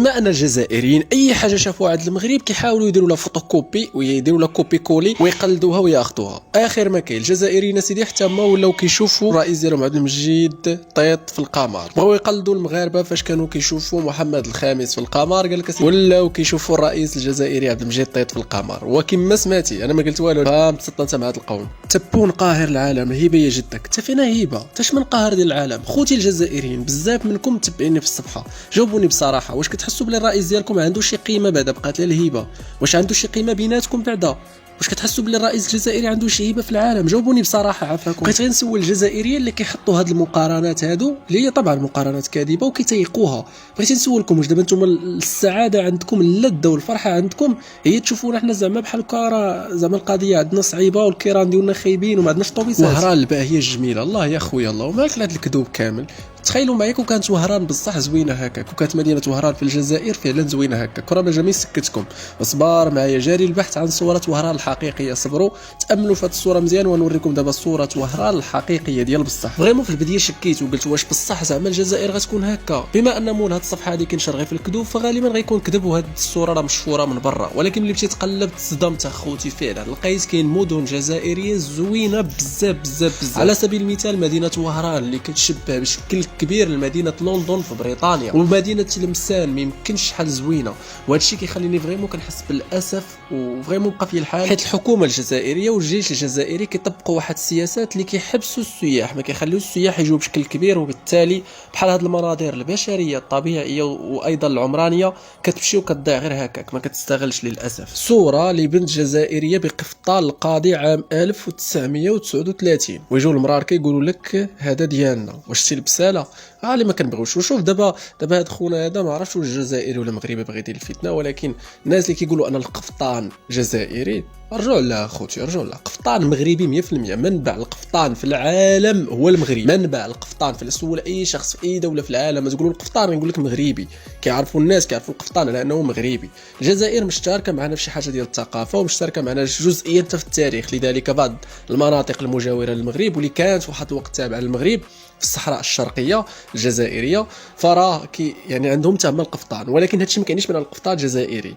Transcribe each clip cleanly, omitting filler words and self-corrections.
بما ان الجزائريين اي حاجه شافوها عند المغرب كيحاولوا يديروا لها فوتوكوبي ويديروا لها كوبي كولي ويقلدوها وياخذوها. اخر ما كاين الجزائريين سيدي حتى هما ولاو كيشوفوا الرئيس ديالهم عبد المجيد طيط في القمر، بغاو يقلدوا المغاربه فاش كانوا كيشوفوا محمد الخامس في القمر، قال لك ولاو كيشوفوا الرئيس الجزائري عبد المجيد طيط في القمر. وكما سمعتي انا ما قلت والو، فهمت انت مع هذا القوم. تبون قاهر العالم، هيبه يا جدك، انت فينا هيبه، انت من قاهر ديال العالم. خوتي الجزائريين بزاف منكم متبعيني في الصفحه، جاوبوني بصراحه، واش كتحسوا بلي الرئيس ديالكم عنده شي قيمه بعدا بقات ليه الهيبه؟ واش عنده شي قيمه بيناتكم بعدا؟ واش كتحسوا بلي الرئيس الجزائري عنده شي هيبه في العالم؟ جاوبوني بصراحه عافاكم. بغيت غير نسول الجزائريين اللي كيحطوا هاد المقارنات هادو اللي هي طبعا مقارنات كاذبه وكيتيقوها، بغيت نسولكم واش دابا نتوما السعاده عندكم، اللذه والفرحه عندكم هي تشوفونا حنا زعما بحال كارا زعما القضيه عندنا صعيبه والكيران ديالنا خايبين وما عندناش طوبيسات؟ وهران الباهيه الجميله، الله يا خويا الله، ومالك هاد الكذوب كامل. تخيلوا معايا كون كانت وهران بصح زوينه هكاك، وكانت مدينه وهران في الجزائر فعلا زوينه هكاك، راه ما جامي سكتكم. اصبر معايا، جاري البحث عن صوره وهران الحقيقيه، صبروا تاملوا في هذه الصوره مزيان ونوريكم دابا صوره وهران الحقيقيه ديال بصح. فريمون في البدايه شكيت وقلت واش بصح زعما الجزائر غتكون هكا؟ بما ان مول هذه الصفحه هذه كنشر غير في الكذوب فغالبا غيكون كذب، وهذه الصوره راه مشهوره من برا، ولكن ملي مشيت قلبت صدمت اخوتي، فعلا لقيت كاين مدن جزائريه زوينه بزاف بزاف بزاف. على سبيل المثال مدينه وهران اللي كتشبه بشكل كبير لمدينه لندن في بريطانيا، ومدينه تلمسان ما يمكنش شحال زوينه، وهذا الشيء كيخليني فريمون كنحس بالاسف وفريمون بقى في الحال، حيت الحكومه الجزائريه والجيش الجزائري كيطبقوا واحد السياسات اللي كيحبسوا السياح، ما كيخليوش السياح يجوا بشكل كبير، وبالتالي بحال هذه المناظر البشريه الطبيعيه وايضا العمرانيه كتمشي وكتضيع غير هكاك، ما كتستغلش للاسف. صوره لبنت جزائريه بقفطان القاضي عام 1939، ويجوا المرار كيقولوا لك هذا ديالنا، واش تلبساله اللي ما كنبغيوش. وشوف دابا هاد خونا هذا ما عرفتش واش جزائري ولا مغربي بغى يدير الفتنه، ولكن الناس اللي كيقولوا ان القفطان جزائري رجعوا لا اخوتي، رجعوا لا، قفطان مغربي 100%. منبع القفطان في العالم هو المغرب، منبع القفطان في سول اي شخص في اي دوله في العالم ما تقولوا القفطان يقول لك مغربي، كيعرفوا الناس كيعرفوا القفطان على انه مغربي. الجزائر مشتركه معنا في شي حاجه ديال الثقافه، ومشتركه معنا جزئيا في التاريخ، لذلك بعض المناطق المجاوره للمغرب واللي كانت في واحد الوقت تابعه للمغرب في الصحراء الشرقيه الجزائريه فراه يعني عندهم تما القفطان، ولكن هادشي ما كاينش من القفطان الجزائري.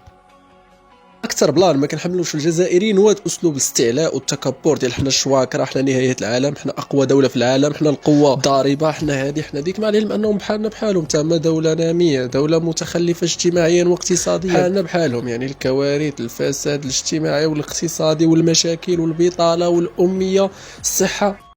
اكثر بلان ما كنحملوش الجزائريين هو اسلوب الاستعلاء والتكبر ديال حنا الشواكره، حنا نهايه العالم، حنا اقوى دوله في العالم، حنا القوه الضاربه، حنا هذه حنا ديك، مع العلم انهم بحالنا بحالهم، تما دوله ناميه، دوله متخلفه اجتماعيا واقتصاديا، بحالنا بحالهم. يعني الكوارث، الفساد الاجتماعي والاقتصادي والمشاكل والبطاله والاميه، الصحه